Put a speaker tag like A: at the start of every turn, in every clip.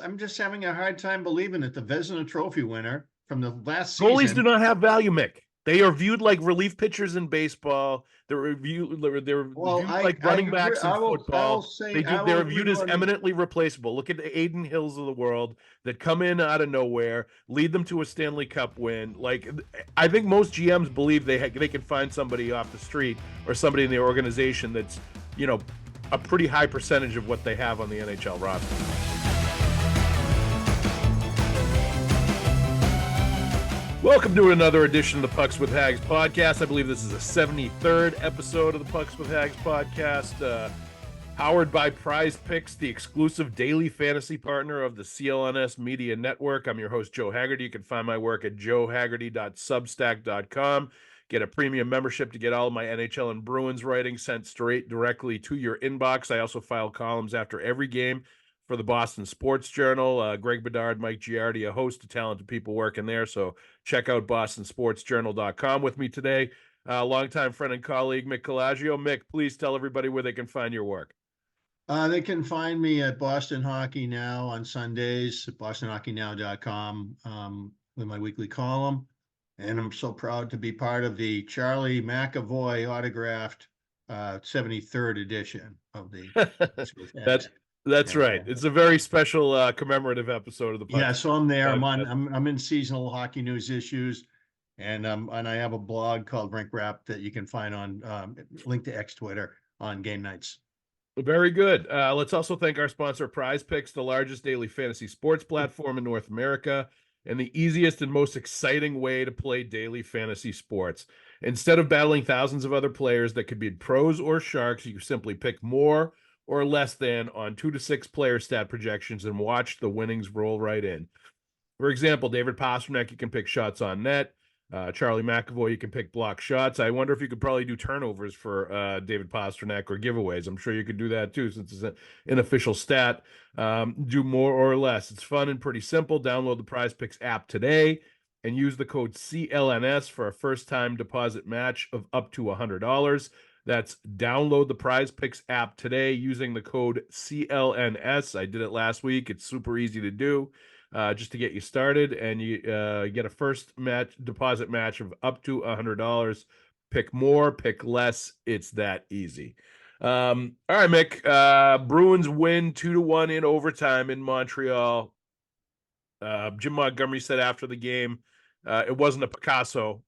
A: I'm just having a hard time believing that the Vezina Trophy winner from the last
B: Goalies do
A: season.
B: not have value, Mick. They are viewed like relief pitchers in baseball. They're viewed like running
A: agree.
B: backs in
A: I will
B: football.
A: say I will
B: They're
A: agree
B: viewed as
A: on.
B: eminently replaceable. Look at the Aiden Hills of the world that come in out of nowhere, lead them to a Stanley Cup win. Like, I think most GMs believe they can find somebody off the street or somebody in the organization that's, a pretty high percentage of what they have on the NHL roster. Welcome to another edition of the Pucks with Haggs podcast. I believe this is the 73rd episode of the Pucks with Haggs podcast, powered by Prize Picks, the exclusive daily fantasy partner of the CLNS Media Network. I'm your host, Joe Haggerty. You can find my work at joehaggerty.substack.com. Get a premium membership to get all of my NHL and Bruins writing sent straight directly to your inbox. I also file columns after every game for the Boston Sports Journal. Greg Bedard, Mike Giardi, a host of talented people working there. So check out bostonsportsjournal.com. With me today, longtime friend and colleague, Mick Colageo. Mick, please tell everybody where they can find your work.
A: They can find me at Boston Hockey Now on Sundays at bostonhockeynow.com with my weekly column. And I'm so proud to be part of the Charlie McAvoy autographed 73rd edition of the.
B: That's right. It's a very special commemorative episode of the podcast.
A: Yeah, so I'm there. I'm in seasonal hockey news issues, and I have a blog called Rink Wrap that you can find on link to X Twitter on game nights.
B: Very good. Let's also thank our sponsor, Prize Picks, the largest daily fantasy sports platform in North America, and the easiest and most exciting way to play daily fantasy sports. Instead of battling thousands of other players that could be pros or sharks, you simply pick more or less than on 2 to 6 player stat projections and watch the winnings roll right in. For example, David Pastrnak, you can pick shots on net. Charlie McAvoy, you can pick block shots. I wonder if you could probably do turnovers for David Pastrnak or giveaways. I'm sure you could do that too, since it's an official stat. Do more or less. It's fun and pretty simple. Download the Prize Picks app today and use the code CLNS for a first-time deposit match of up to $100. That's download the Prize Picks app today using the code CLNS. I did it last week. It's super easy to do. Just to get you started, and you get a first deposit match of up to $100. Pick more, pick less. It's that easy. All right, Mick. Bruins win 2-1 in overtime in Montreal. Jim Montgomery said after the game, it wasn't a Picasso.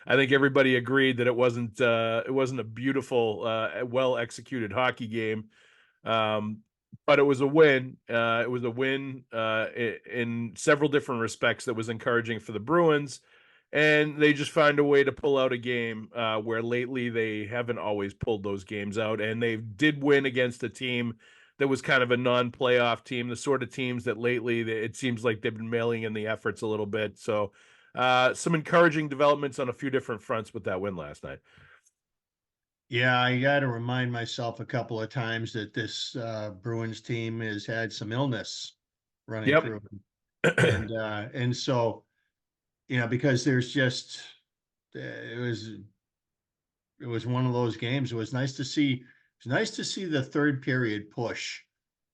B: I think everybody agreed that it wasn't a beautiful, well executed hockey game. But it was a win. It was a win in several different respects that was encouraging for the Bruins. And they just find a way to pull out a game where lately they haven't always pulled those games out. And they did win against a team that was kind of a non-playoff team, the sort of teams that lately it seems like they've been mailing in the efforts a little bit. So some encouraging developments on a few different fronts with that win last night.
A: Yeah, I got to remind myself a couple of times that this Bruins team has had some illness running through them. And so, because there's just it was one of those games. It was nice to see the third period push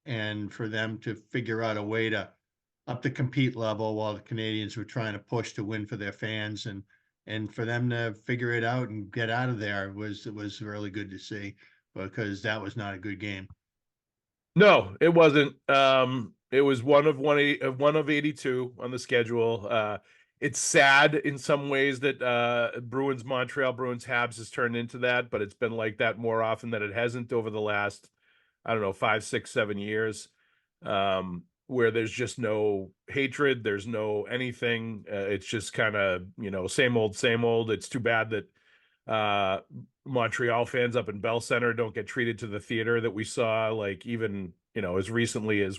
A: and for them to figure out a way to up the compete level while the Canadians were trying to push to win for their fans, and for them to figure it out and get out of there was really good to see, because that was not a good game.
B: No, it wasn't. It was one of 82 on the schedule. It's sad in some ways that Montreal Bruins Habs has turned into that, but it's been like that more often than it hasn't over the last, 5, 6, 7 years, where there's just no hatred, there's no anything. It's just kind of, same old, same old. It's too bad that Montreal fans up in Bell Center don't get treated to the theater that we saw, like even, as recently as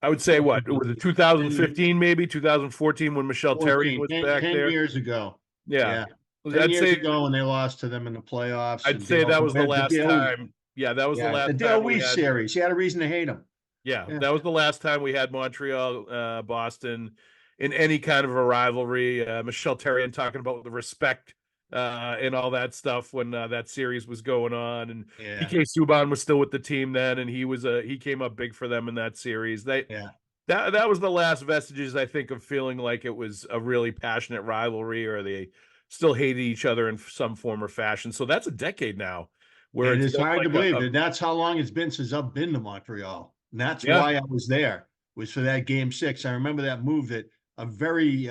B: I would say was it 2015, maybe 2014 when Michel Therrien was back
A: 10
B: there.
A: 10 years ago.
B: Yeah.
A: 10 years ago when they lost to them in the playoffs.
B: I'd say that was the last time. Yeah, that was the last time.
A: The Dale Weiss series. You had a reason to hate him.
B: Yeah, that was the last time we had Montreal, Boston in any kind of a rivalry. Michel Therrien talking about the respect and all that stuff when that series was going on. And
A: Yeah,
B: PK Subban was still with the team then, and he came up big for them in that series.
A: yeah.
B: That was the last vestiges, I think, of feeling like it was a really passionate rivalry, or they still hated each other in some form or fashion. So that's a decade now where
A: It
B: it's
A: is
B: been
A: hard to
B: like
A: believe that that's how long it's been since I've been to Montreal. And that's
B: yeah,
A: why I was there, was for that game six. I remember that move that a very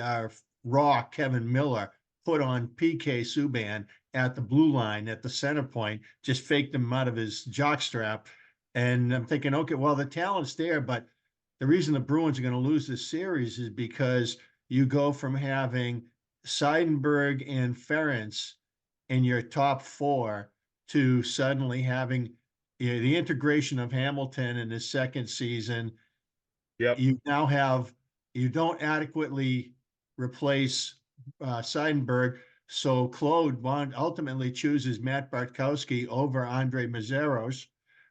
A: raw Kevin Miller put on PK Subban at the blue line at the center point, just faked him out of his jock strap. And I'm thinking, okay, well, the talent's there, but the reason the Bruins are going to lose this series is because you go from having Seidenberg and Ferentz in your top four to suddenly having, you know, the integration of Hamilton in his second season.
B: yep,
A: You now have, you don't adequately replace Seidenberg. So Claude ultimately chooses Matt Bartkowski over Andre Mazeros.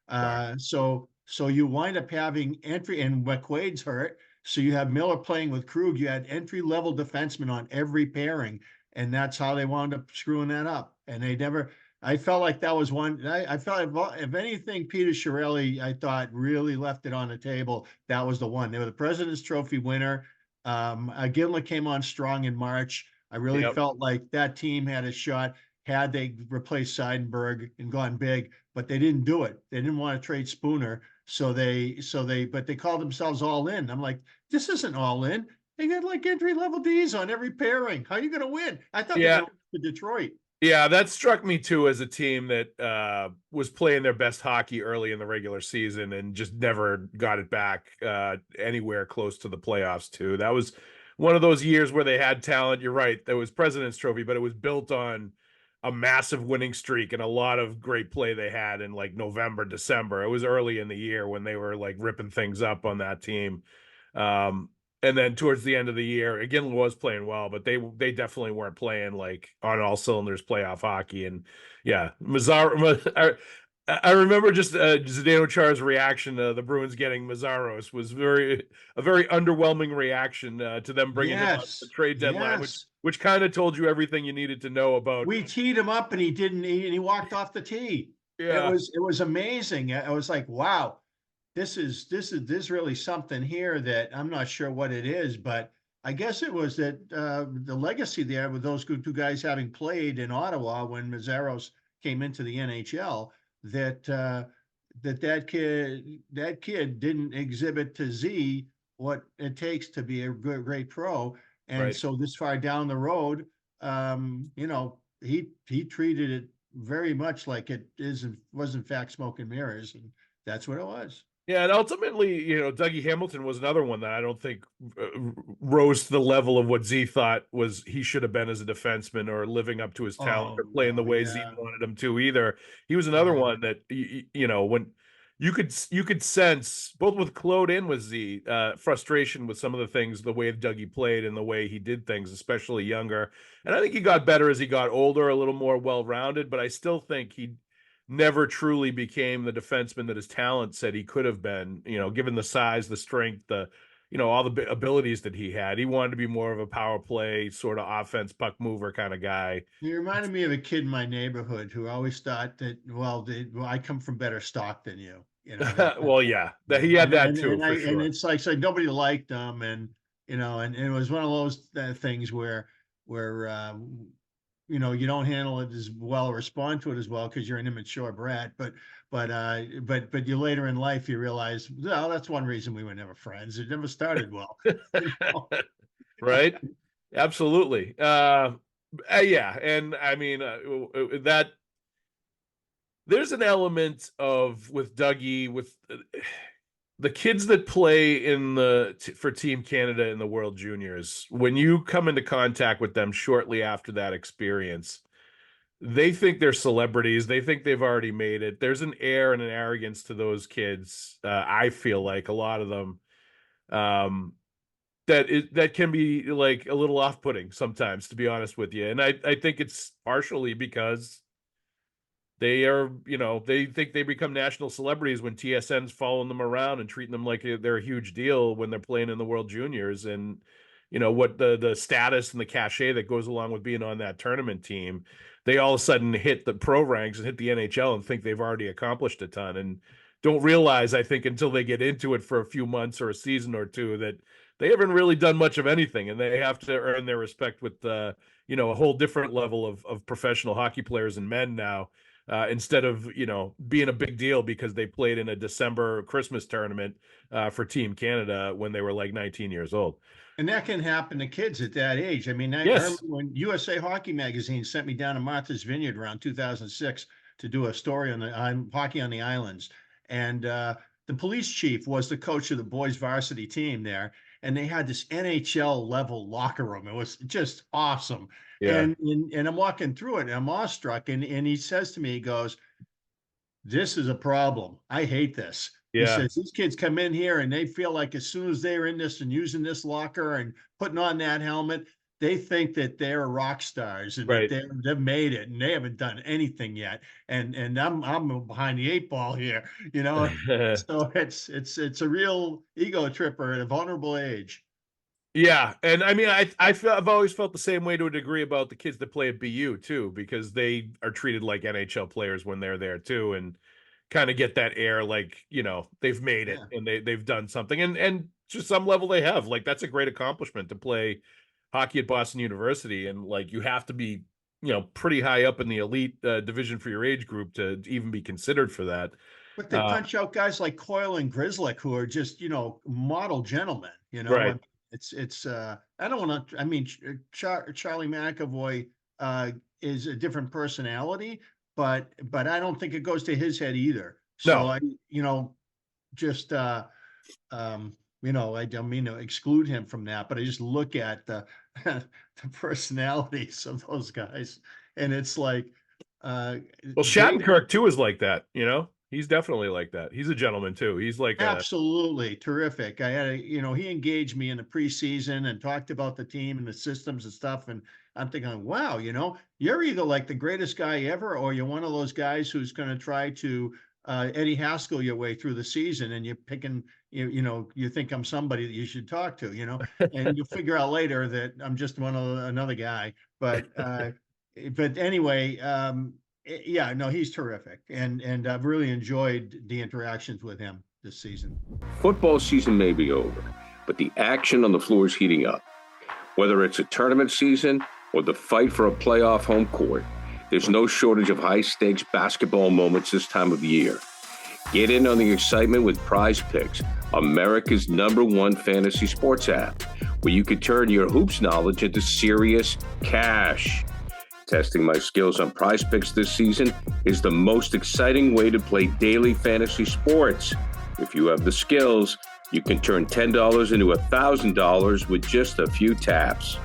B: right,
A: So you wind up having entry, and McQuaid's hurt. So you have Miller playing with Krug. You had entry level defensemen on every pairing, and that's how they wound up screwing that up. And they never. I felt like that was one. I felt, if anything, Peter Chiarelli, I thought, really left it on the table. That was the one. They were the President's Trophy winner. Gimlet came on strong in March. I really
B: yep.
A: felt like that team had a shot had they replaced Seidenberg and gone big, but they didn't do it. They didn't want to trade Spooner, but they called themselves all in. I'm like, this isn't all in. They got like entry level D's on every pairing. How are you going to win? I thought they're
B: Yeah,
A: going to win to Detroit.
B: yeah, that struck me too as a team that was playing their best hockey early in the regular season and just never got it back anywhere close to the playoffs too. That was one of those years where they had talent. You're right. There was President's Trophy, but it was built on a massive winning streak and a lot of great play they had in like November, December. It was early in the year when they were like ripping things up on that team. Um, and then towards the end of the year, again was playing well, but they definitely weren't playing like on all cylinders playoff hockey. And yeah, I remember just Zdeno Char's reaction to the Bruins getting Mazzaros was a very underwhelming reaction to them bringing him up at the
A: Yes,
B: trade deadline,
A: yes.
B: which kind of told you everything you needed to know about.
A: We teed him up and he didn't. And he walked off the tee.
B: Yeah,
A: It was amazing. I was like, wow, this really something here that I'm not sure what it is, but I guess it was that the legacy there with those two guys having played in Ottawa when Mazzaros came into the NHL, that that kid didn't exhibit to Z what it takes to be a great pro, and
B: right.
A: so this far down the road, you know, he treated it very much like it was in fact smoke and mirrors, and that's what it was.
B: Yeah, and ultimately, Dougie Hamilton was another one that I don't think rose to the level of what Z thought was he should have been as a defenseman or living up to his talent
A: Oh
B: or playing the
A: no,
B: way Z
A: yeah.
B: wanted him to either. He was another
A: Yeah.
B: one that when you could sense both with Claude and with Z frustration with some of the things, the way Dougie played and the way he did things, especially younger. And I think he got better as he got older, a little more well-rounded, but I still think he never truly became the defenseman that his talent said he could have been, given the size, the strength, all the abilities that he had. He wanted to be more of a power play, sort of offense, puck mover kind of guy.
A: You reminded me of a kid in my neighborhood who always thought that, well, I come from better stock than you. You know,
B: Well, yeah, that he had
A: and
B: that too, for
A: and
B: sure.
A: it's like, so nobody liked him, and and it was one of those things where you don't handle it as well or respond to it as well because you're an immature brat. But you later in life you realize, well, that's one reason we were never friends. It never started well. You know?
B: Right? Absolutely. Yeah, and I mean that there's an element of with Dougie with the kids that play for Team Canada in the World Juniors. When you come into contact with them shortly after that experience, they think they're celebrities. They think they've already made it. There's an air and an arrogance to those kids. I feel like a lot of them that can be like a little off-putting sometimes, to be honest with you. And I think it's partially because they are, they think they become national celebrities when TSN's following them around and treating them like they're a huge deal when they're playing in the World Juniors. And what the status and the cachet that goes along with being on that tournament team, they all of a sudden hit the pro ranks and hit the NHL and think they've already accomplished a ton, and don't realize, I think, until they get into it for a few months or a season or two, that they haven't really done much of anything, and they have to earn their respect with a whole different level of professional hockey players and men now, instead of being a big deal because they played in a December Christmas tournament for Team Canada when they were like 19 years old.
A: And that can happen to kids at that age. I mean, I remember when USA Hockey Magazine sent me down to Martha's Vineyard around 2006 to do a story on hockey on the islands. And the police chief was the coach of the boys varsity team there. And they had this NHL level locker room. It was just awesome.
B: Yeah.
A: And I'm walking through it and I'm awestruck. And he says to me, he goes, "This is a problem. I hate this."
B: Yeah.
A: He says, "These kids come in here and they feel like as soon as they're in this and using this locker and putting on that helmet, they think that they're rock stars and
B: Right.
A: that they've made it and they haven't done anything yet. And I'm behind the eight ball here, So it's a real ego tripper at a vulnerable age."
B: Yeah, and I mean, I've always felt the same way to a degree about the kids that play at BU too, because they are treated like NHL players when they're there too, and kind of get that air like they've made it and they've done something, and to some level they have. Like, that's a great accomplishment to play hockey at Boston University, and like you have to be pretty high up in the elite division for your age group to even be considered for that.
A: But they punch out guys like Coyle and Grizzlick who are just model gentlemen.
B: Right.
A: It's I don't want to. I mean, Charlie McAvoy is a different personality, but I don't think it goes to his head either. So I just I don't mean to exclude him from that, but I just look at the the personalities of those guys, and it's like
B: well, Shattenkirk too is like that. He's definitely like that. He's a gentleman too. He's like
A: absolutely terrific. I had he engaged me in the preseason and talked about the team and the systems and stuff. And I'm thinking, wow, you're either like the greatest guy ever, or you're one of those guys who's going to try to Eddie Haskell your way through the season, and you're picking, you think I'm somebody that you should talk to, and you'll figure out later that I'm just another guy. But anyway, yeah, no, he's terrific, and I've really enjoyed the interactions with him this season.
C: Football season may be over, but the action on the floor is heating up. Whether it's a tournament season or the fight for a playoff home court, there's no shortage of high-stakes basketball moments this time of year. Get in on the excitement with Prize Picks, America's #1 fantasy sports app, where you can turn your hoops knowledge into serious cash. Testing my skills on Prize Picks this season is the most exciting way to play daily fantasy sports. If you have the skills, you can turn $10 into $1,000 with just a few taps.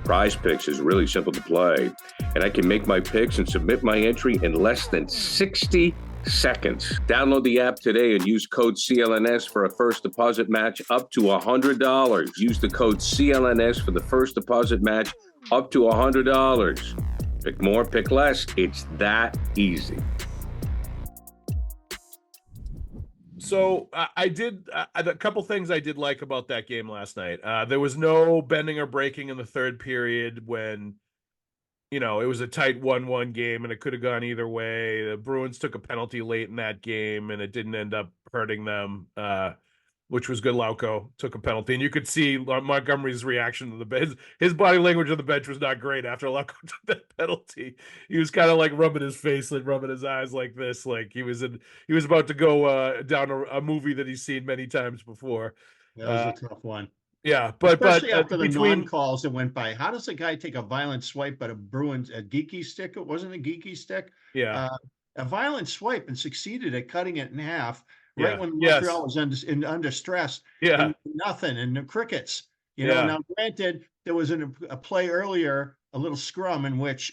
C: Prize Picks is really simple to play, and I can make my picks and submit my entry in less than 60 seconds. Download the app today and use code CLNS for a first deposit match up to $100. Use the code CLNS for the first deposit match up to $100. Pick more, pick less. It's that easy.
B: So I did a couple things I did like about that game last night. There was no bending or breaking in the third period when, it was a tight 1-1 game and it could have gone either way. The Bruins took a penalty late in that game and it didn't end up hurting them, which was good. Lauco took a penalty, and you could see Montgomery's reaction to the bench. His body language on the bench was not great after Lauco took that penalty. He was kind of like rubbing his face and rubbing his eyes like this, like he was about to go down a movie that he's seen many times before.
A: That was a tough one.
B: Yeah,
A: especially after the non-calls that went by. How does a guy take a violent swipe at a geeky stick? It wasn't a geeky stick.
B: Yeah,
A: a violent swipe, and succeeded at cutting it in half. Right when Montreal was under stress, and nothing, and the crickets. Now granted, there was a play earlier, a little scrum in which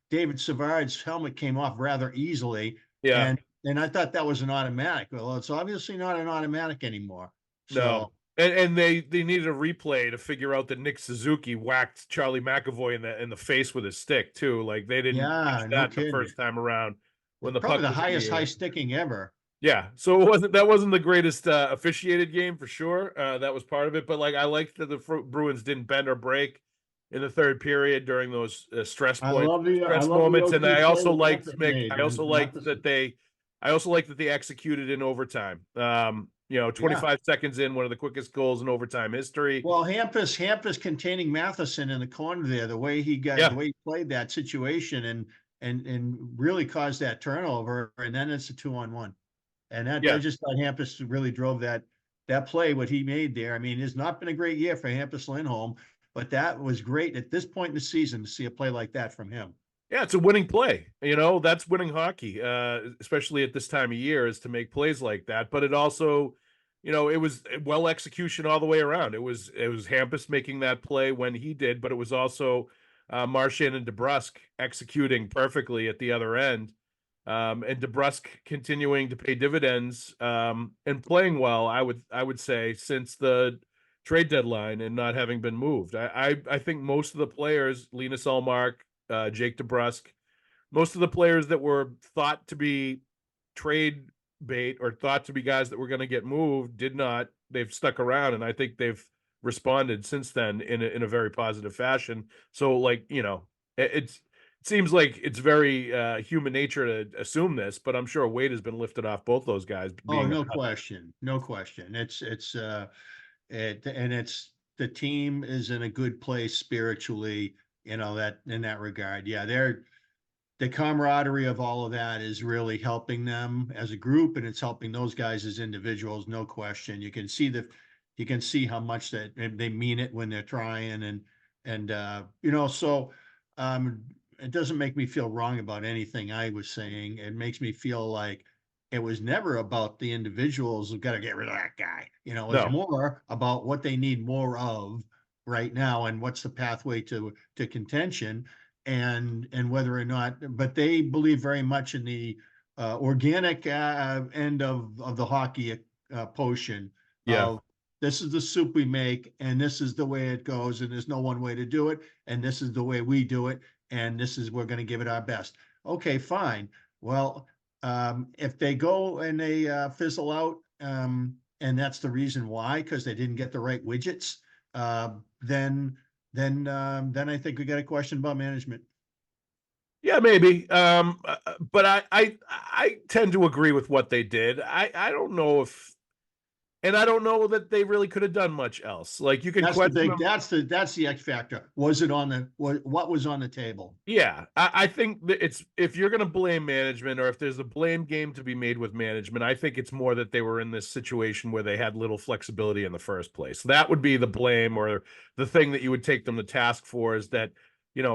A: David Savard's helmet came off rather easily.
B: Yeah,
A: and I thought that was an automatic. Well, it's obviously not an automatic anymore. So,
B: no. And they needed a replay to figure out that Nick Suzuki whacked Charlie McAvoy in the face with his stick too. Like, they didn't catch that the first time around when the
A: probably
B: puck
A: the highest high sticking ever.
B: Yeah, so that wasn't the greatest officiated game for sure. That was part of it, but like I liked that the Bruins didn't bend or break in the third period during those stress
A: I love the
B: moments, and
A: OK
B: I
A: play
B: also
A: that
B: liked
A: Hampus
B: Mick.
A: made.
B: I also liked
A: Hampus,
B: that they executed in overtime. 25 seconds in, one of the quickest goals in overtime history.
A: well, Hampus containing Matheson in the corner there, the way he played that situation and really caused that turnover, and then it's a 2-on-1. And I just thought Hampus really drove that play, what he made there. I mean, it's not been a great year for Hampus Lindholm, but that was great at this point in the season to see a play like that from him.
B: Yeah, it's a winning play. That's winning hockey, especially at this time of year, is to make plays like that. But it also, it was well execution all the way around. It was Hampus making that play when he did, but it was also Marchand and DeBrusk executing perfectly at the other end. And DeBrusk continuing to pay dividends and playing well, I would say, since the trade deadline and not having been moved. I think most of the players, Linus Ullmark, Jake DeBrusk, most of the players that were thought to be trade bait or thought to be guys that were going to get moved did not. They've stuck around, and I think they've responded since then in a very positive fashion. So, it seems like it's very human nature to assume this, but I'm sure a weight has been lifted off both those guys.
A: Oh, no question. The team is in a good place spiritually, that in that regard. Yeah, the camaraderie of all of that is really helping them as a group, and it's helping those guys as individuals, no question. You can see how much that they mean it when they're trying, it doesn't make me feel wrong about anything I was saying. It makes me feel like it was never about the individuals who've got to get rid of that guy. It's more about what they need more of right now and what's the pathway to contention and whether or not, but they believe very much in the organic end of the hockey potion.
B: Yeah.
A: This is the soup we make, and this is the way it goes, and there's no one way to do it, and this is the way we do it, and we're going to give it our best. Okay, fine. Well, if they go and they fizzle out, and that's the reason why, because they didn't get the right widgets, then I think we got a question about management.
B: Yeah, maybe. But I tend to agree with what they did. I don't know if. And I don't know that they really could have done much else. Like you can question.
A: That's the X factor. Was it what was on the table?
B: Yeah, I think that if you're going to blame management or if there's a blame game to be made with management, I think it's more that they were in this situation where they had little flexibility in the first place. That would be the blame or the thing that you would take them to task for is that,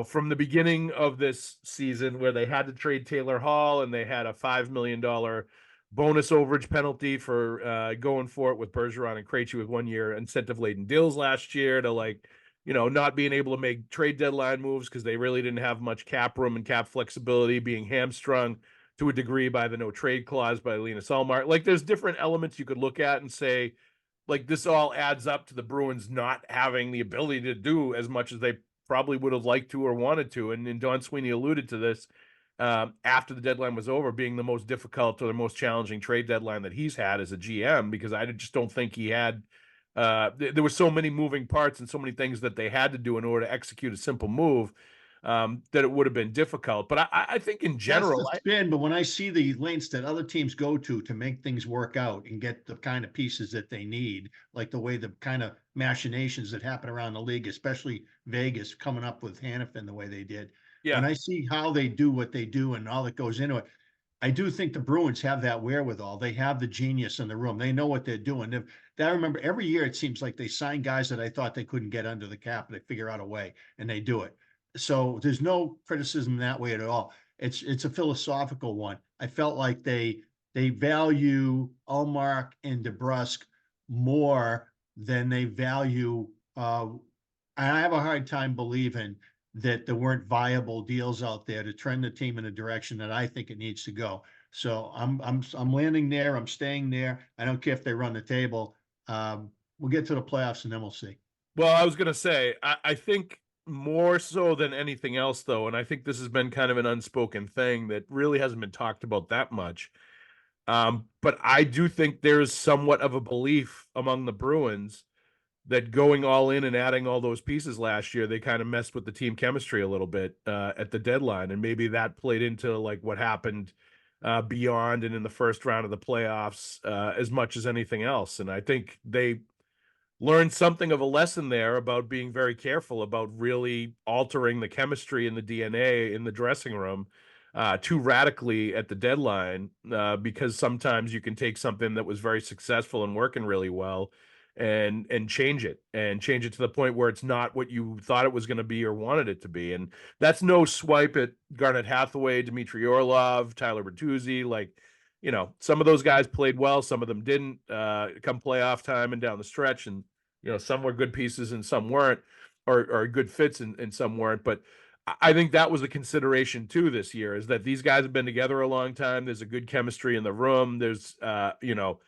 B: from the beginning of this season where they had to trade Taylor Hall and they had a $5 million bonus overage penalty for going for it with Bergeron and Krejci with 1 year incentive laden deals last year to not being able to make trade deadline moves because they really didn't have much cap room and cap flexibility, being hamstrung to a degree by the no trade clause by Linus Ullmark. There's different elements you could look at and say, this all adds up to the Bruins not having the ability to do as much as they probably would have liked to or wanted to. And Don Sweeney alluded to this. After the deadline was over, being the most difficult or the most challenging trade deadline that he's had as a GM, because I just don't think he had. There were so many moving parts and so many things that they had to do in order to execute a simple move that it would have been difficult. But I think in general,
A: but when I see the lengths that other teams go to make things work out and get the kind of pieces that they need, like the way the kind of machinations that happen around the league, especially Vegas coming up with Hannafin the way they did. Yeah. When I see how they do what they do and all that goes into it, I do think the Bruins have that wherewithal. They have the genius in the room. They know what they're doing. I remember every year it seems like they sign guys that I thought they couldn't get under the cap, and they figure out a way, and they do it. So there's no criticism that way at all. It's a philosophical one. I felt like they value Ullmark and DeBrusk more than they value. I have a hard time believing that there weren't viable deals out there to trend the team in a direction that I think it needs to go. So I'm landing there. I'm staying there. I don't care if they run the table. We'll get to the playoffs and then we'll see.
B: Well, I was going to say, I think more so than anything else, though, and I think this has been kind of an unspoken thing that really hasn't been talked about that much. But I do think there's somewhat of a belief among the Bruins that going all in and adding all those pieces last year, they kind of messed with the team chemistry a little bit at the deadline. And maybe that played into like what happened beyond and in the first round of the playoffs as much as anything else. And I think they learned something of a lesson there about being very careful about really altering the chemistry and the DNA in the dressing room too radically at the deadline, because sometimes you can take something that was very successful and working really well and change it to the point where it's not what you thought it was going to be or wanted it to be. And that's no swipe at Garnet Hathaway, Dmitry Orlov, Tyler Bertuzzi. Like, you know, some of those guys played well, some of them didn't come playoff time and down the stretch. And, you know, some were good pieces and some weren't, or good fits and some weren't. But I think that was a consideration too this year, is that these guys have been together a long time. There's a good chemistry in the room. There's, you know,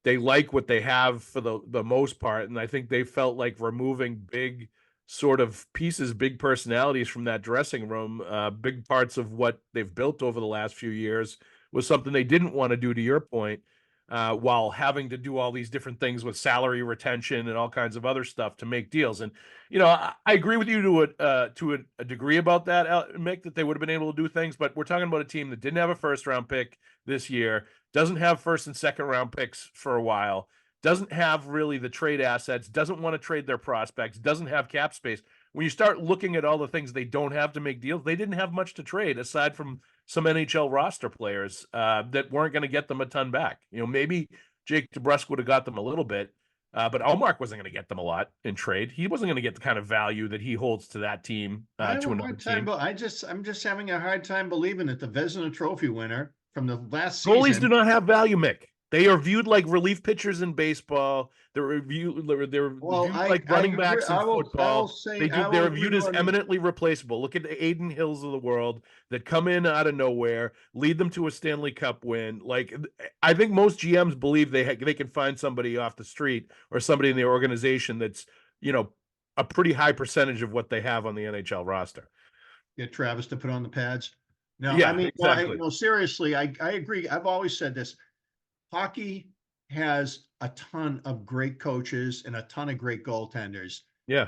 B: they like what they have for the most part. And I think they felt like removing big sort of pieces, big personalities from that dressing room, big parts of what they've built over the last few years was something they didn't want to do, to your point, while having to do all these different things with salary retention and all kinds of other stuff to make deals. And, you know, I agree with you to a degree about that, Mick, that they would have been able to do things, but we're talking about a team that didn't have a first round pick this year, doesn't have first and second round picks for a while, doesn't have really the trade assets, doesn't want to trade their prospects, doesn't have cap space. When you start looking at all the things they don't have to make deals, they didn't have much to trade aside from some NHL roster players that weren't going to get them a ton back. You know, maybe Jake DeBrusk would have got them a little bit, but Allmark wasn't going to get them a lot in trade. He wasn't going to get the kind of value that he holds to that team, to another team.
A: But I'm just having a hard time believing that the Vezina Trophy winner from the last
B: Goalies
A: season.
B: do not have value, Mick. They are viewed like relief pitchers in baseball. They're viewed like running backs in football. They're viewed as eminently replaceable. Look at the Aiden Hills of the world that come in out of nowhere, lead them to a Stanley Cup win. Like, I think most GMs believe they can find somebody off the street or somebody in the organization that's, you know, a pretty high percentage of what they have on the NHL roster.
A: Get Travis to put on the pads. No,
B: Yeah,
A: I mean,
B: exactly.
A: no, seriously, I agree. I've always said this. Hockey has a ton of great coaches and a ton of great goaltenders.
B: Yeah.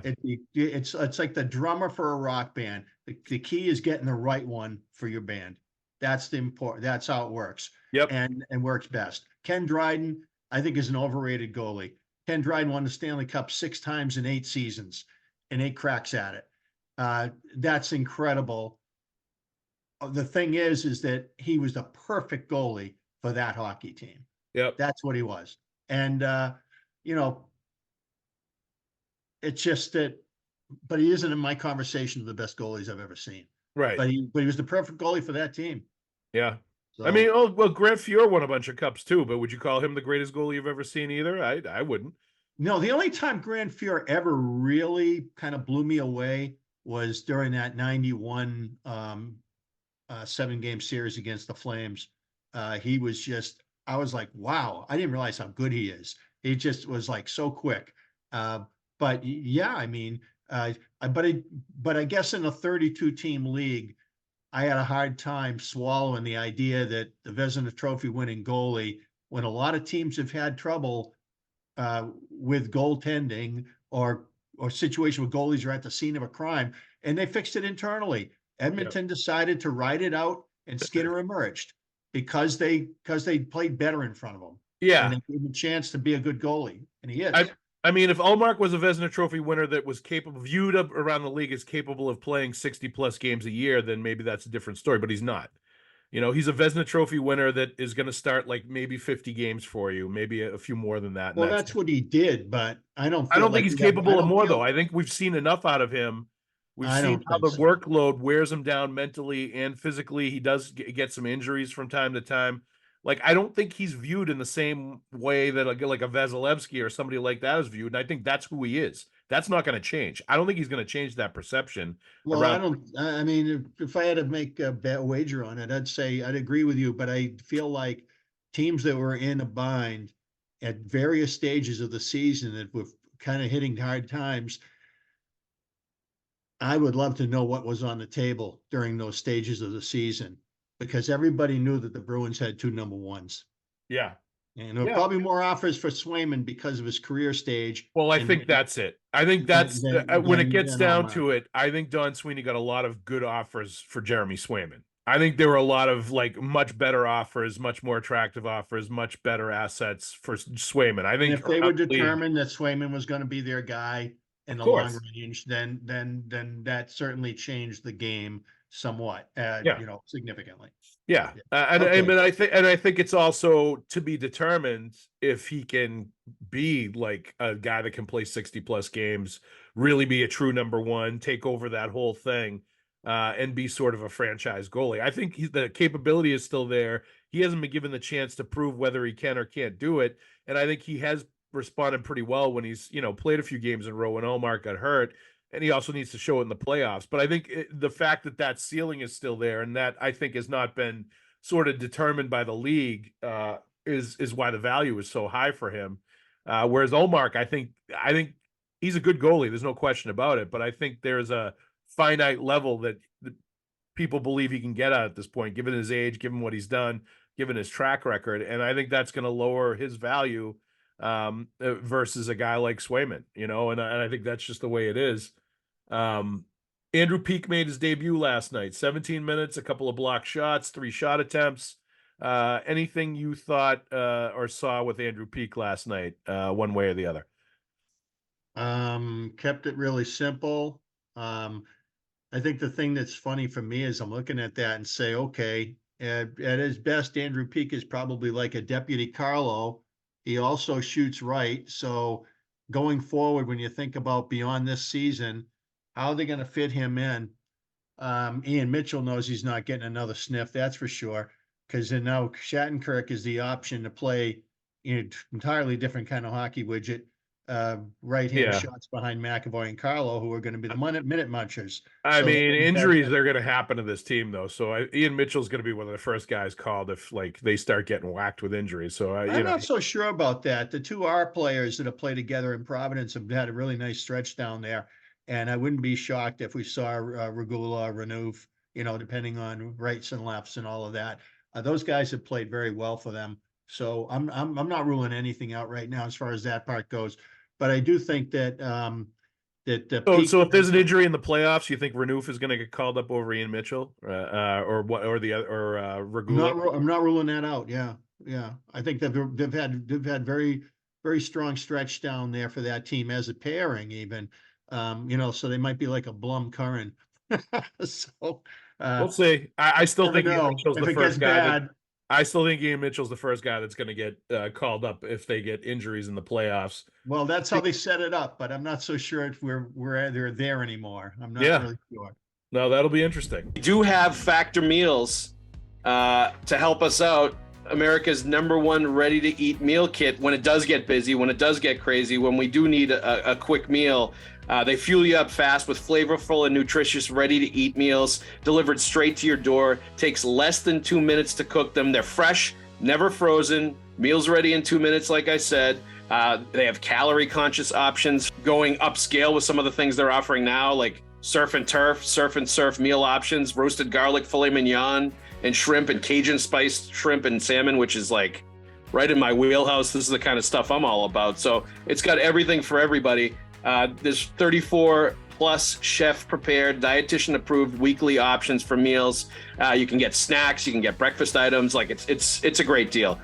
A: It's like the drummer for a rock band. The key is getting the right one for your band. That's that's how it works.
B: Yep.
A: And works best. Ken Dryden, I think, is an overrated goalie. Ken Dryden won the Stanley Cup 6 times in 8 seasons and 8 cracks at it. That's incredible. The thing is that he was the perfect goalie for that hockey team.
B: Yep.
A: That's what he was. And, you know, it's just that, but he isn't in my conversation of the best goalies I've ever seen.
B: Right.
A: But he was the perfect goalie for that team.
B: Yeah.
A: So,
B: I mean, Grant Fuhr won a bunch of cups too, but would you call him the greatest goalie you've ever seen either? I wouldn't.
A: No, the only time Grant Fuhr ever really kind of blew me away was during that 91 7-game series against the Flames. He was just, I was like, wow, I didn't realize how good he is. He just was like so quick. But yeah, I mean, but I guess in a 32 team league, I had a hard time swallowing the idea that the Vezina Trophy winning goalie, when a lot of teams have had trouble with goaltending or situation where goalies are at the scene of a crime, and they fixed it internally. Edmonton decided to ride it out, and Skinner emerged because they played better in front of him.
B: Yeah,
A: and they gave him a chance to be a good goalie, and he is.
B: I mean, if Allmark was a Vezina Trophy winner that was viewed up around the league as capable of playing 60+ games a year, then maybe that's a different story. But he's not. You know, he's a Vezina Trophy winner that is going to start like maybe 50 games for you, maybe a few more than that.
A: Well, that's what he did, but I don't
B: think he's capable of more, though. I think we've seen enough out of him. We've seen how the workload wears him down mentally and physically. He does get some injuries from time to time. Like, I don't think he's viewed in the same way that like a Vasilevsky or somebody like that is viewed. And I think that's who he is. That's not going to change. I don't think he's going to change that perception.
A: Well, I mean, if I had to make a bet wager on it, I'd say I'd agree with you, but I feel like teams that were in a bind at various stages of the season that were kind of hitting hard times, I would love to know what was on the table during those stages of the season, because everybody knew that the Bruins had 2 number 1s.
B: Yeah.
A: And there are probably more offers for Swayman because of his career stage.
B: Well, I think that's it. I think that's when it gets down
A: Allmark.
B: to it. I think Don Sweeney got a lot of good offers for Jeremy Swayman. I think there were a lot of like much better offers, much more attractive offers, much better assets for Swayman. I think
A: if they were determined that Swayman was going to be their guy in the long range, then that certainly changed the game somewhat, significantly.
B: Yeah. And I think it's also to be determined if he can be like a guy that can play 60 plus games, really be a true number one, take over that whole thing, and be sort of a franchise goalie. I think the capability is still there. He hasn't been given the chance to prove whether he can or can't do it. And I think he has responded pretty well when he's, played a few games in a row when Allmark got hurt. And he also needs to show it in the playoffs. But I think the fact that ceiling is still there, and that I think has not been sort of determined by the league, is why the value is so high for him. Whereas Allmark, I think he's a good goalie. There's no question about it. But I think there's a finite level that people believe he can get at this point, given his age, given what he's done, given his track record. And I think that's going to lower his value versus a guy like Swayman, and I think that's just the way it is. Andrew Peeke made his debut last night, 17 minutes, a couple of blocked shots, 3 shot attempts. Anything you thought or saw with Andrew Peeke last night, one way or the other?
A: Kept it really simple. I think the thing that's funny for me is I'm looking at that and say, okay, at his best, Andrew Peeke is probably like a deputy Carlo. He also shoots right. So going forward, when you think about beyond this season, how are they going to fit him in? Ian Mitchell knows he's not getting another sniff, that's for sure. Because then now Shattenkirk is the option to play entirely different kind of hockey widget. Right-hand shots behind McAvoy and Carlo, who are going to be the minute munchers.
B: I mean, injuries are going to happen to this team, though. So Ian Mitchell's going to be one of the first guys called if they start getting whacked with injuries. So
A: I'm not so sure about that. The 2 R players that have played together in Providence have had a really nice stretch down there, and I wouldn't be shocked if we saw Regula, Renouf, depending on rights and lefts and all of that. Those guys have played very well for them. So I'm not ruling anything out right now as far as that part goes. But I do think that
B: so if there's an injury in the playoffs, you think Renouf is going to get called up over Ian Mitchell, or Regula?
A: I'm not ruling that out. Yeah. I think they've had very, very strong stretch down there for that team as a pairing, even. So they might be like a Blum Curran. So
B: we'll see. I still think Ian Mitchell's the first guy. I still think Ian Mitchell's the first guy that's going to get called up if they get injuries in the playoffs.
A: Well, that's how they set it up, but I'm not so sure if they're there anymore. I'm not really sure.
B: No, that'll be interesting.
D: We do have Factor Meals to help us out. America's #1 ready-to-eat meal kit when it does get busy, when it does get crazy, when we do need a quick meal. They fuel you up fast with flavorful and nutritious ready-to-eat meals delivered straight to your door. Takes less than 2 minutes to cook them. They're fresh, never frozen. Meals ready in 2 minutes, like I said. They have calorie-conscious options, going upscale with some of the things they're offering now, like surf and surf meal options, roasted garlic filet mignon, and shrimp and Cajun spiced shrimp and salmon, which is like right in my wheelhouse. This is the kind of stuff I'm all about. So it's got everything for everybody. There's 34 plus chef prepared, dietitian approved weekly options for meals. You can get snacks, you can get breakfast items. Like it's a great deal.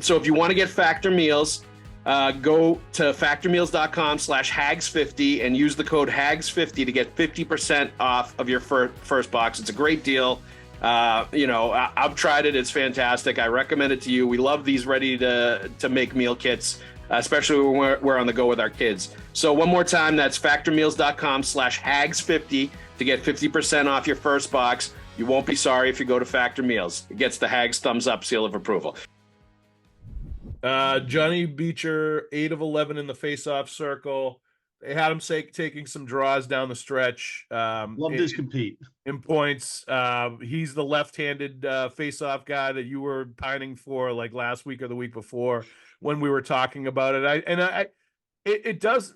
D: So if you want to get Factor Meals, go to factormeals.com/Haggs50 and use the code Haggs50 to get 50% off of your first box. It's a great deal. I've tried it. It's fantastic. I recommend it to you. We love these ready to make meal kits, especially when we're on the go with our kids. So one more time, that's factormeals.com/Haggs50 to get 50% off your first box. You won't be sorry if you go to Factor Meals. It gets the Haggs thumbs up seal of approval.
B: Johnny Beecher, 8 of 11 in the face-off circle. They had him taking some draws down the stretch.
A: Loved his compete.
B: In points. He's the left-handed face-off guy that you were pining for like last week or the week before when we were talking about it. It does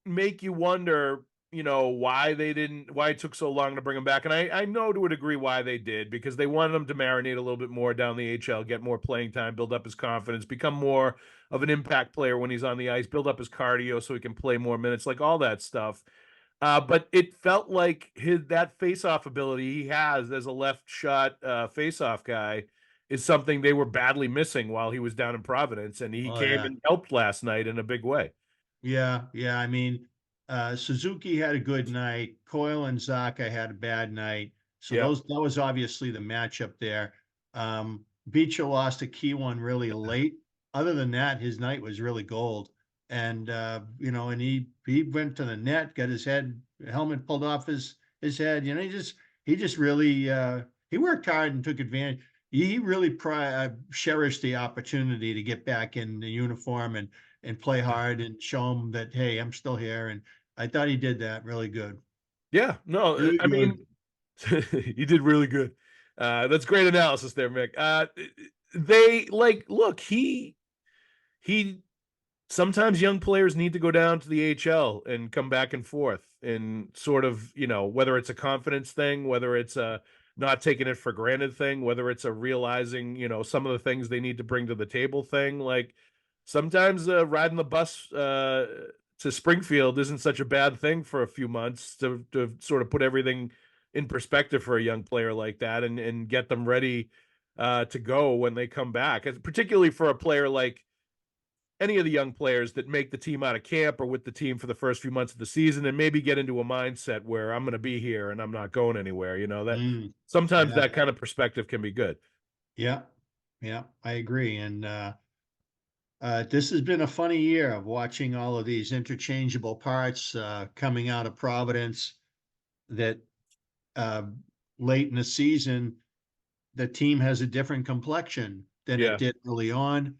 B: make you wonder, why it took so long to bring him back. And I know to a degree why they did, because they wanted him to marinate a little bit more down the HL, get more playing time, build up his confidence, become more of an impact player when he's on the ice, build up his cardio so he can play more minutes, like all that stuff. But it felt like that face-off ability he has as a left shot face-off guy is something they were badly missing while he was down in Providence, and he came and helped last night in a big way.
A: Yeah. I mean, Suzuki had a good night. Coyle and Zaka had a bad night. So that was obviously the matchup there. Beecher lost a key one really late. Other than that, his night was really gold. And and he went to the net, got his helmet pulled off his head. He just really he worked hard and took advantage. He really cherished the opportunity to get back in the uniform and play hard and show him that, hey, I'm still here. And I thought he did that really good.
B: Yeah, no,
A: Really
B: I mean, he did really good. That's great analysis there, Mick. Look, he sometimes young players need to go down to the HL and come back and forth and sort of, whether it's a confidence thing, whether it's a not taking it for granted thing, whether it's a realizing, some of the things they need to bring to the table thing. Like sometimes riding the bus to Springfield isn't such a bad thing for a few months to sort of put everything in perspective for a young player like that and get them ready to go when they come back, particularly for a player like any of the young players that make the team out of camp or with the team for the first few months of the season and maybe get into a mindset where I'm going to be here and I'm not going anywhere. That sometimes that kind of perspective can be good.
A: Yeah, I agree. And this has been a funny year of watching all of these interchangeable parts coming out of Providence that late in the season, the team has a different complexion than it did early on.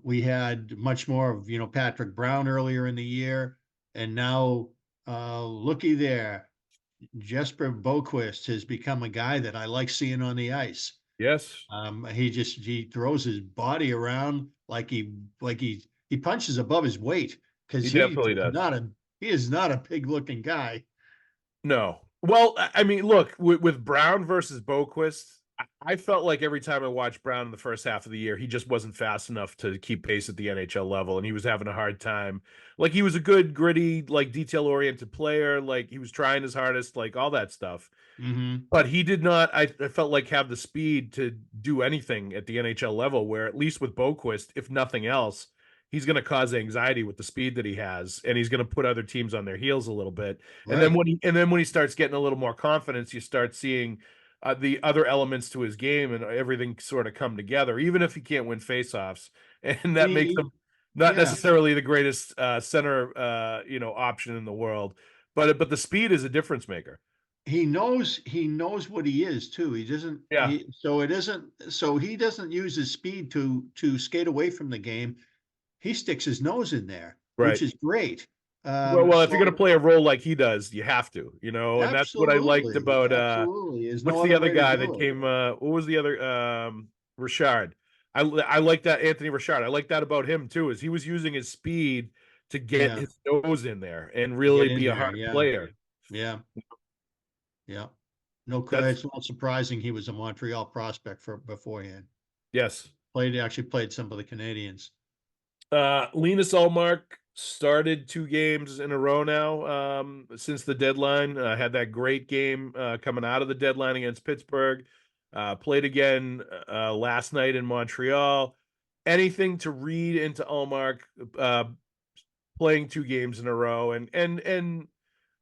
A: We had much more of, Patrick Brown earlier in the year, and now looky there, Jesper Boquist has become a guy that I like seeing on the ice.
B: Yes.
A: He throws his body around like he punches above his weight, because
B: he definitely does.
A: He is not a big looking guy.
B: No. Well, I mean, look, with Brown versus Boquist, I felt like every time I watched Brown in the first half of the year, he just wasn't fast enough to keep pace at the NHL level, and he was having a hard time. Like, he was a good, gritty, like, detail-oriented player. Like, he was trying his hardest, like, all that stuff.
A: Mm-hmm.
B: But he did not, I felt like, have the speed to do anything at the NHL level, where at least with Boquist, if nothing else, he's going to cause anxiety with the speed that he has, and he's going to put other teams on their heels a little bit. Right. And then when he starts getting a little more confidence, you start seeing the other elements to his game and everything sort of come together, even if he can't win faceoffs. And that makes him not necessarily the greatest center, option in the world, but the speed is a difference maker.
A: He knows what he is too. He doesn't.
B: Yeah.
A: He doesn't use his speed to skate away from the game. He sticks his nose in there, right, which is great.
B: Well, if you're going to play a role like he does, you have to, and that's what I liked about what's the other guy that came? What was the other? Richard. I like that, Anthony Richard. I like that about him too, is he was using his speed to get his nose in there and really be a hard player.
A: Yeah. No, it's not surprising he was a Montreal prospect beforehand.
B: Yes.
A: Actually played some of the Canadians.
B: Linus Ullmark started 2 games in a row now since the deadline. Had that great game coming out of the deadline against Pittsburgh. Played again last night in Montreal. Anything to read into Ullmark playing 2 games in a row, and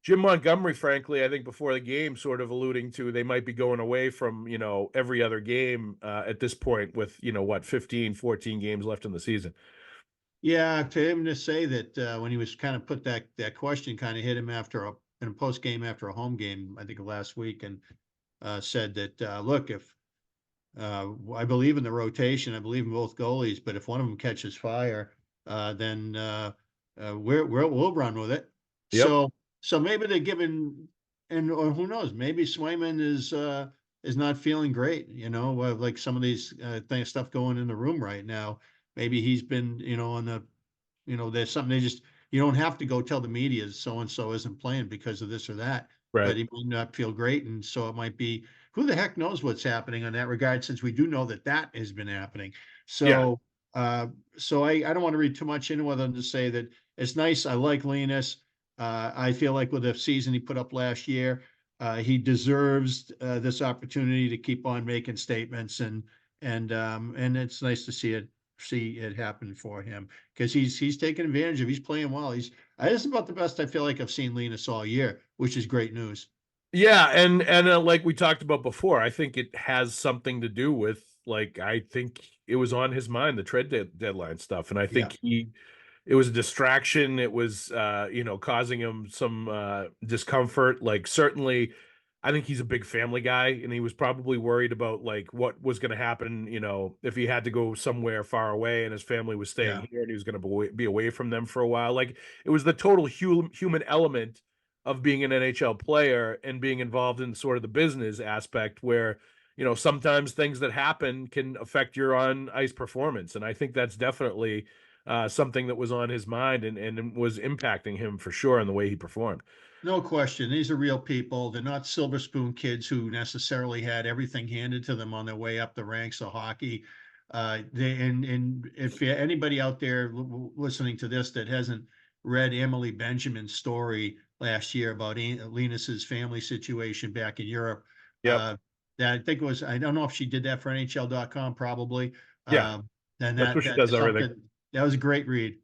B: Jim Montgomery, frankly, I think before the game sort of alluding to they might be going away from, every other game at this point with, 15, 14 games left in the season.
A: Yeah, to him to say that when he was kind of put that question kind of hit him in a post game after a home game, I think last week, and said that look, if I believe in the rotation, I believe in both goalies, but if one of them catches fire, then we'll run with it. Yep. So maybe they're giving, or who knows, maybe Swayman is not feeling great. Like some of these stuff going in the room right now. Maybe he's been, on the, there's something you don't have to go tell the media so-and-so isn't playing because of this or that,
B: Right.
A: but he might not feel great. And so it might be, who the heck knows what's happening on that regard, since we do know that that has been happening. So, so I don't want to read too much into it other than to say that it's nice. I like Linus. I feel like with the season he put up last year, he deserves this opportunity to keep on making statements, and it's nice to see it happen for him, because he's taking advantage of. He's playing well. This is about the best I feel like I've seen Linus all year, which is great news.
B: Yeah, and like we talked about before, I think it has something to do with, like, I think it was on his mind, the trade deadline stuff, and I think it was a distraction. It was causing him some discomfort. Like, certainly, I think he's a big family guy, and he was probably worried about like what was going to happen, if he had to go somewhere far away and his family was staying here and he was going to be away from them for a while. Like, it was the total human element of being an NHL player and being involved in sort of the business aspect where, sometimes things that happen can affect your on ice performance. And I think that's definitely something that was on his mind and was impacting him for sure in the way he performed.
A: No question. These are real people. They're not silver spoon kids who necessarily had everything handed to them on their way up the ranks of hockey. And if anybody out there listening to this that hasn't read Emily Benjamin's story last year about Linus's family situation back in Europe, that I think it was, I don't know if she did that for NHL.com, probably.
B: Yeah.
A: And
B: that's where she does everything.
A: That was a great read.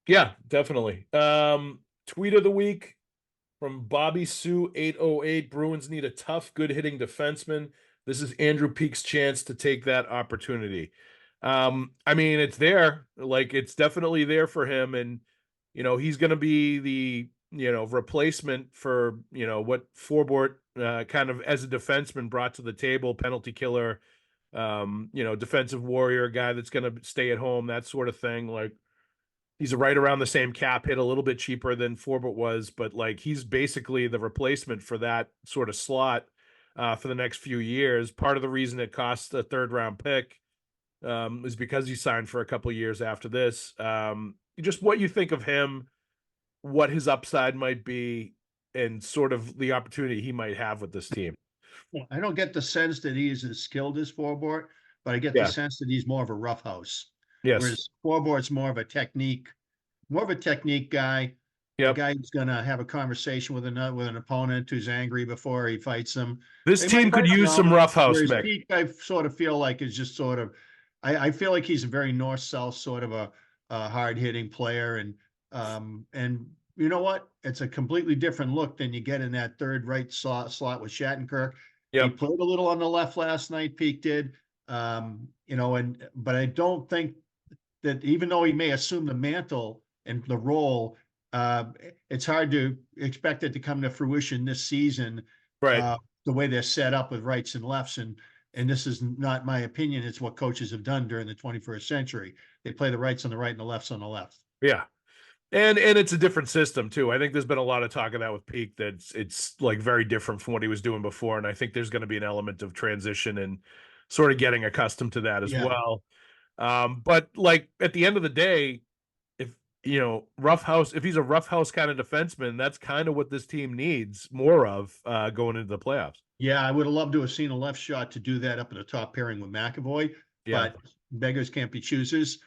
B: Yeah, definitely. Tweet of the week from Bobby Sue 808. Bruins need a tough, good hitting defenseman. This is Andrew Peake's chance to take that opportunity. I mean, it's there. Like, it's definitely there for him. And, he's going to be the, replacement for, what Forbort kind of as a defenseman brought to the table, penalty killer, defensive warrior, guy that's going to stay at home, that sort of thing. Like, he's right around the same cap hit, a little bit cheaper than Forbort was, but like, he's basically the replacement for that sort of slot for the next few years. Part of the reason it costs a 3rd round pick is because he signed for a couple of years after this. Just what you think of him, what his upside might be, and sort of the opportunity he might have with this team.
A: I don't get the sense that he is as skilled as Forbort, but I get the sense that he's more of a roughhouse.
B: Yes.
A: Whereas Forbort's more of a technique guy.
B: Yep.
A: A guy who's going to have a conversation with an opponent who's angry before he fights them.
B: This team could use some roughhouse, Mick.
A: Pete, I sort of feel like is just sort of, I feel like he's a very north-south sort of a hard-hitting player, and you know what? It's a completely different look than you get in that third right slot with Shattenkirk. He played a little on the left last night. Pete did, but I don't think that, even though he may assume the mantle and the role, it's hard to expect it to come to fruition this season.
B: Right.
A: The way they're set up with rights and lefts, and this is not my opinion. It's what coaches have done during the 21st century. They play the rights on the right and the lefts on the left.
B: Yeah. And it's a different system too. I think there's been a lot of talk of that with Peake, that it's like very different from what he was doing before. And I think there's going to be an element of transition and sort of getting accustomed to that as well. But like, at the end of the day, if he's a roughhouse kind of defenseman, that's kind of what this team needs more of going into the playoffs. Yeah,
A: I would have loved to have seen a left shot to do that up in the top pairing with McAvoy, but beggars can't be choosers.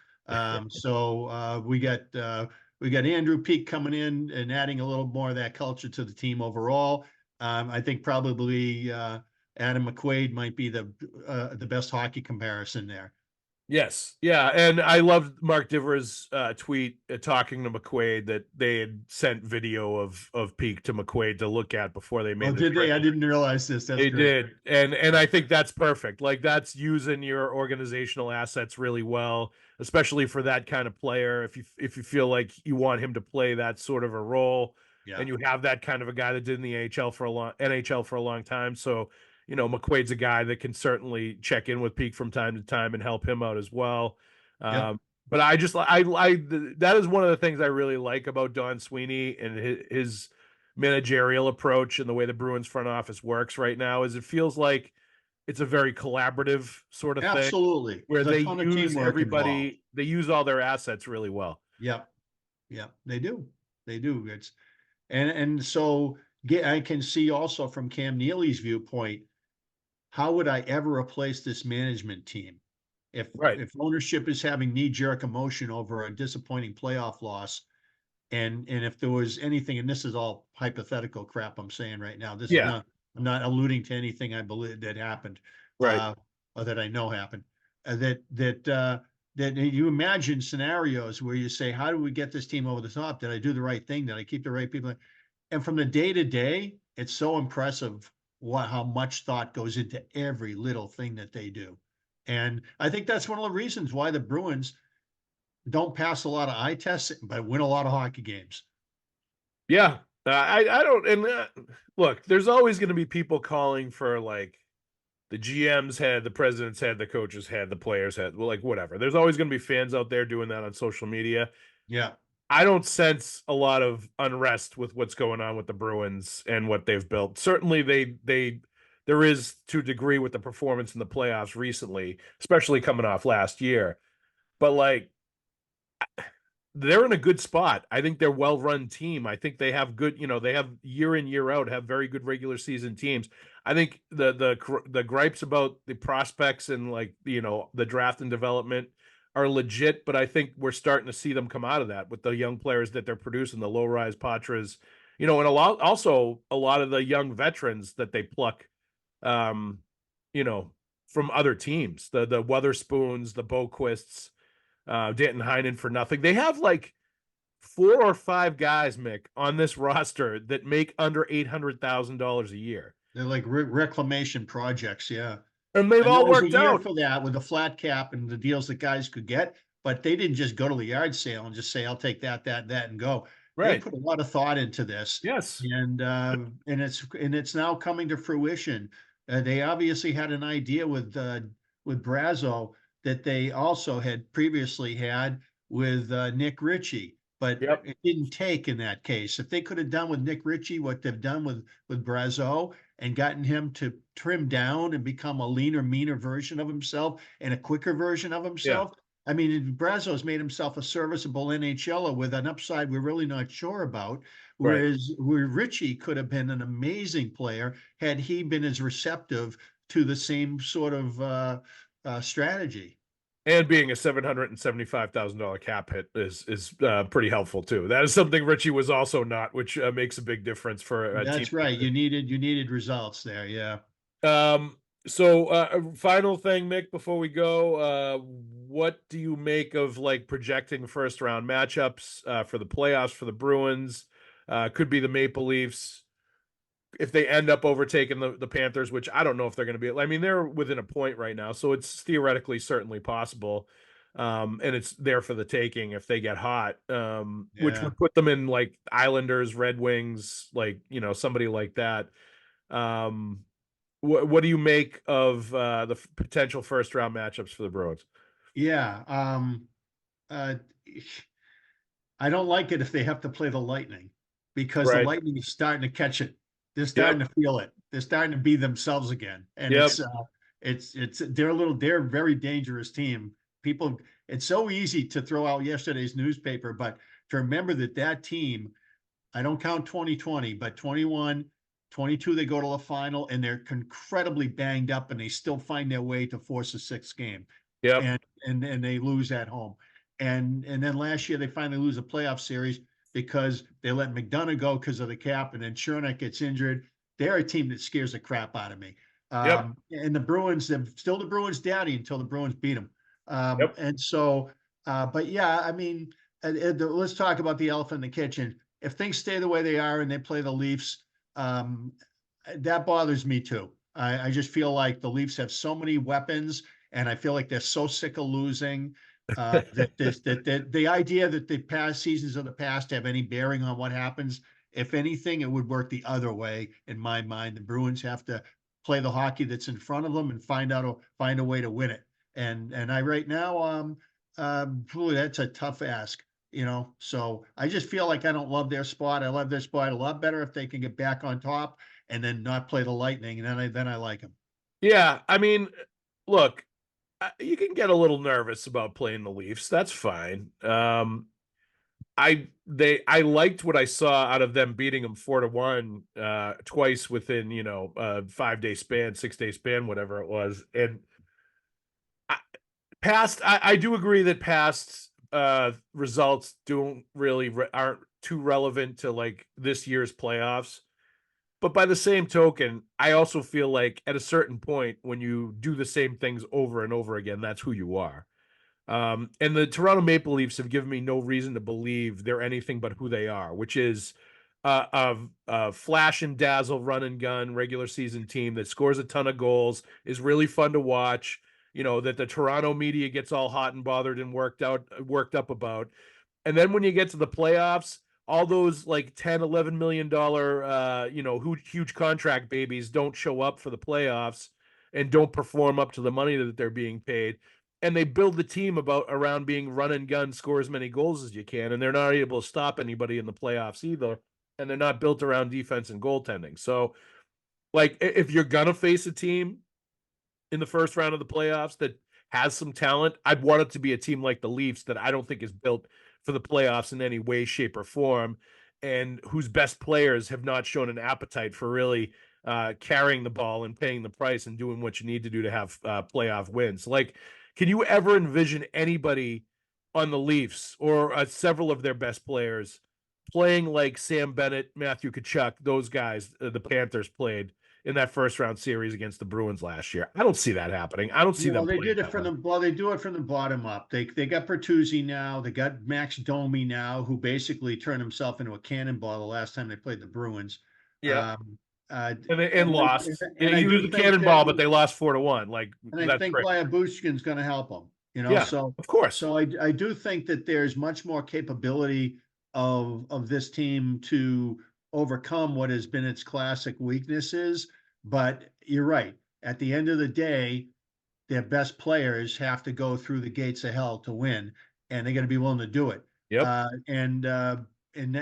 A: So we got Andrew Peake coming in and adding a little more of that culture to the team overall. I think probably Adam McQuaid might be the best hockey comparison there.
B: Yes. Yeah. And I loved Mark Diver's tweet talking to McQuaid that they had sent video of Peake to McQuaid to look at before they made the
A: did they? I didn't realize this.
B: They did. And I think that's perfect. Like, that's using your organizational assets really well, especially for that kind of player. If you feel like you want him to play that sort of a role, and you have that kind of a guy that did in the NHL for a long time. So, McQuaid's a guy that can certainly check in with Peake from time to time and help him out as well. But that is one of the things I really like about Don Sweeney and his managerial approach and the way the Bruins front office works right now. Is it feels like it's a very collaborative sort of
A: thing,
B: where they use everybody, they use all their assets really well.
A: Yeah. Yeah, they do. They do. And so I can see also from Cam Neely's viewpoint, how would I ever replace this management team?
B: Right.
A: If ownership is having knee-jerk emotion over a disappointing playoff loss, and if there was anything, and this is all hypothetical crap I'm saying right now. This is
B: Yeah.
A: not, I'm not alluding to anything I believe that happened,
B: Right.
A: or that I know happened. That you imagine scenarios where you say, how do we get this team over the top? Did I do the right thing? Did I keep the right people? And from the day to day, it's so impressive how much thought goes into every little thing that they do. And I think that's one of the reasons why the Bruins don't pass a lot of eye tests, but win a lot of hockey games.
B: Yeah. I don't, and look, there's always going to be people calling for like the GM's head, the president's head, the coach's head, the player's head, well, like whatever. There's always going to be fans out there doing that on social media.
A: Yeah.
B: I don't sense a lot of unrest with what's going on with the Bruins and what they've built. Certainly there is to a degree with the performance in the playoffs recently, especially coming off last year. But like, they're in a good spot. I think they're well-run team. I think they have good, they have year in, year out, have very good regular season teams. I think the gripes about the prospects and like, the draft and development are legit, but I think we're starting to see them come out of that with the young players that they're producing, the low-rise Patras, and a lot of the young veterans that they pluck, from other teams, the Weatherspoons, the Boquists, Danton Heinen for nothing. They have like 4 or 5 guys, Mick, on this roster that make under $800,000 a year.
A: They're like reclamation projects. Yeah.
B: And they've all worked out
A: for that with the flat cap and the deals that guys could get, but they didn't just go to the yard sale and just say, I'll take that, and go. Right. They put a lot of thought into this.
B: Yes.
A: And it's now coming to fruition. They obviously had an idea with Brazo that they also had previously had with Nick Ritchie, but it didn't take in that case. If they could have done with Nick Ritchie what they've done with Brazo and gotten him to trim down and become a leaner, meaner version of himself and a quicker version of himself. Yeah. I mean, Brazo's made himself a serviceable NHLer with an upside we're really not sure about. Whereas where Ritchie could have been an amazing player had he been as receptive to the same sort of strategy.
B: And being a $775,000 cap hit is pretty helpful too. That is something Ritchie was also not, which makes a big difference for a team.
A: That's right. You needed results there. Yeah.
B: So final thing, Mick, before we go, what do you make of like projecting first round matchups for the playoffs for the Bruins? Could be the Maple Leafs. If they end up overtaking the Panthers, which I don't know if they're going to be, I mean, they're within a point right now, so it's theoretically certainly possible. And it's there for the taking if they get hot, which would put them in like Islanders, Red Wings, like, somebody like that. What do you make of the potential first round matchups for the Bruins?
A: Yeah. I don't like it if they have to play the Lightning because the Lightning is starting to catch it. They're starting to feel it. They're starting to be themselves again. And they're a very dangerous team. People, it's so easy to throw out yesterday's newspaper, but to remember that team, I don't count 2020, but 21, 22, they go to the final and they're incredibly banged up and they still find their way to force a 6th game.
B: Yeah.
A: And they lose at home. And then last year they finally lose a playoff series because they let McDonough go because of the cap, and then Chernak gets injured. They're a team that scares the crap out of me. And the Bruins, they're still the Bruins daddy until the Bruins beat them. And so, but yeah, I mean, let's talk about the elephant in the kitchen. If things stay the way they are and they play the Leafs, that bothers me too. I just feel like the Leafs have so many weapons, and I feel like they're so sick of losing. That the idea that the past seasons of the past have any bearing on what happens, if anything, it would work the other way in my mind. The Bruins have to play the hockey that's in front of them and find a way to win it. And I right now, that's a tough ask, So I just feel like I don't love their spot. I love their spot a lot better if they can get back on top and then not play the Lightning, and then I like them.
B: Yeah, I mean, look. You can get a little nervous about playing the Leafs. That's fine. I liked what I saw out of them beating them 4-1 twice within, 5-day span, 6-day span, whatever it was. And I do agree that past results don't really aren't too relevant to like this year's playoffs. But by the same token, I also feel like at a certain point, when you do the same things over and over again, that's who you are. And the Toronto Maple Leafs have given me no reason to believe they're anything but who they are, which is a flash and dazzle, run and gun regular season team that scores a ton of goals, is really fun to watch. That the Toronto media gets all hot and bothered and worked up about. And then when you get to the playoffs, all those like 10, $11 million, huge contract babies don't show up for the playoffs and don't perform up to the money that they're being paid. And they build the team around being run and gun, score as many goals as you can. And they're not able to stop anybody in the playoffs either. And they're not built around defense and goaltending. So like, if you're going to face a team in the first round of the playoffs that has some talent, I'd want it to be a team like the Leafs that I don't think is built for the playoffs in any way, shape, or form, and whose best players have not shown an appetite for really carrying the ball and paying the price and doing what you need to do to have playoff wins. Like, can you ever envision anybody on the Leafs or several of their best players playing like Sam Bennett, Matthew Tkachuk, those guys the Panthers played in that first round series against the Bruins last year? I don't see that happening. I don't see them.
A: They did it from they do it from the bottom up. They got Bertuzzi now. They got Max Domi now, who basically turned himself into a cannonball the last time they played the Bruins.
B: Yeah. And lost. And he was a cannonball, but they lost 4-1. Like,
A: and I think Bushkin's going to help them.
B: Yeah,
A: so
B: of course.
A: So I do think that there's much more capability of this team to overcome what has been its classic weaknesses. But you're right. At the end of the day, their best players have to go through the gates of hell to win, and they're going to be willing to do it.
B: Yep.
A: And if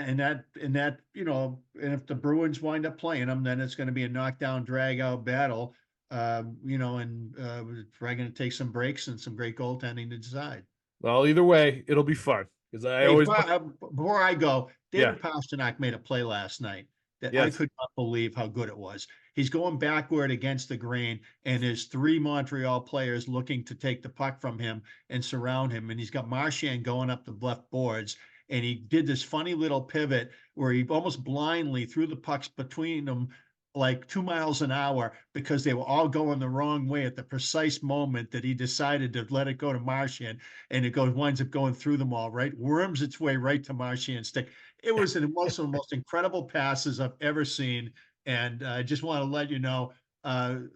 A: the Bruins wind up playing them, then it's going to be a knockdown, drag out battle. Probably going to take some breaks and some great goaltending to decide.
B: Well, either way, it'll be fun because
A: before I go, David Pastrnak made a play last night that I could not believe how good it was. He's going backward against the grain, and there's 3 Montreal players looking to take the puck from him and surround him. And he's got Marchand going up the left boards, and he did this funny little pivot where he almost blindly threw the pucks between them like 2 miles an hour because they were all going the wrong way at the precise moment that he decided to let it go to Marchand, and it winds up going through them all, right? Worms its way right to Marchand's stick. It was one of the most incredible passes I've ever seen. And I just want to let you know,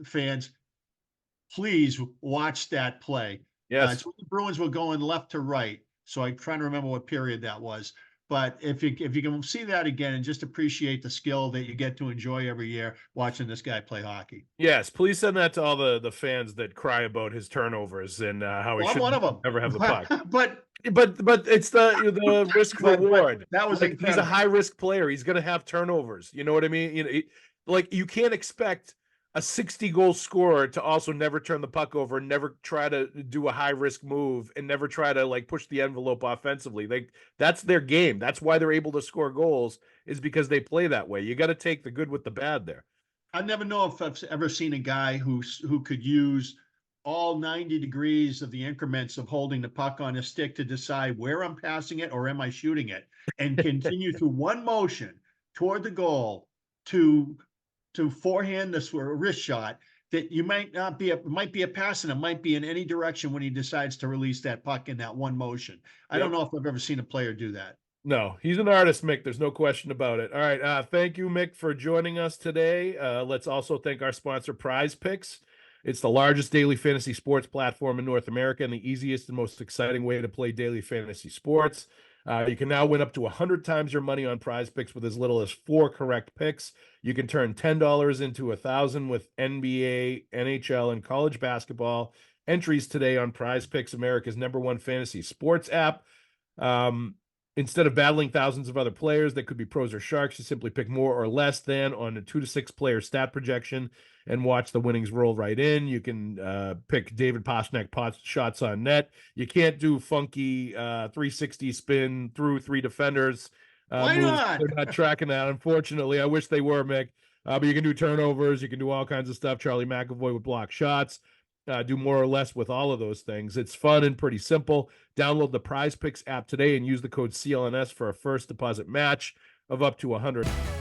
A: fans, please watch that play.
B: Yes.
A: It's when the Bruins were going left to right. So I'm trying to remember what period that was. But if you can see that again and just appreciate the skill that you get to enjoy every year watching this guy play hockey.
B: Yes, please send that to all the fans that cry about his turnovers and how he should never have the puck. but it's the risk reward.
A: That was
B: like, he's a high risk player. He's going to have turnovers. You know what I mean? You can't expect a 60-goal scorer to also never turn the puck over, and never try to do a high-risk move, and never try to push the envelope offensively. That's their game. That's why they're able to score goals, is because they play that way. You got to take the good with the bad there.
A: I never know if I've ever seen a guy who could use all 90 degrees of the increments of holding the puck on a stick to decide where I'm passing it or am I shooting it, and continue through one motion toward the goal to forehand this or a wrist shot that you might be a pass, and it might be in any direction when he decides to release that puck in that one motion. I don't know if I've ever seen a player do that.
B: No, he's an artist, Mick. There's no question about it. All right. Thank you, Mick, for joining us today. Let's also thank our sponsor, Prize Picks. It's the largest daily fantasy sports platform in North America and the easiest and most exciting way to play daily fantasy sports. You can now win up to 100 times your money on Prize Picks with as little as 4 correct picks. You can turn $10 into $1,000 with NBA, NHL, and college basketball entries today on Prize Picks, America's #1 fantasy sports app. Instead of battling thousands of other players that could be pros or sharks, you simply pick more or less than on a 2 to 6 player stat projection and watch the winnings roll right in. You can pick David Pastrnak shots on net. You can't do funky 360 spin through 3 defenders.
A: Why
B: moves.
A: not?
B: They're not tracking that, unfortunately. I wish they were, Mick. But you can do turnovers. You can do all kinds of stuff. Charlie McAvoy would block shots. Do more or less with all of those things. It's fun and pretty simple. Download the Prize Picks app today and use the code CLNS for a first deposit match of up to $100.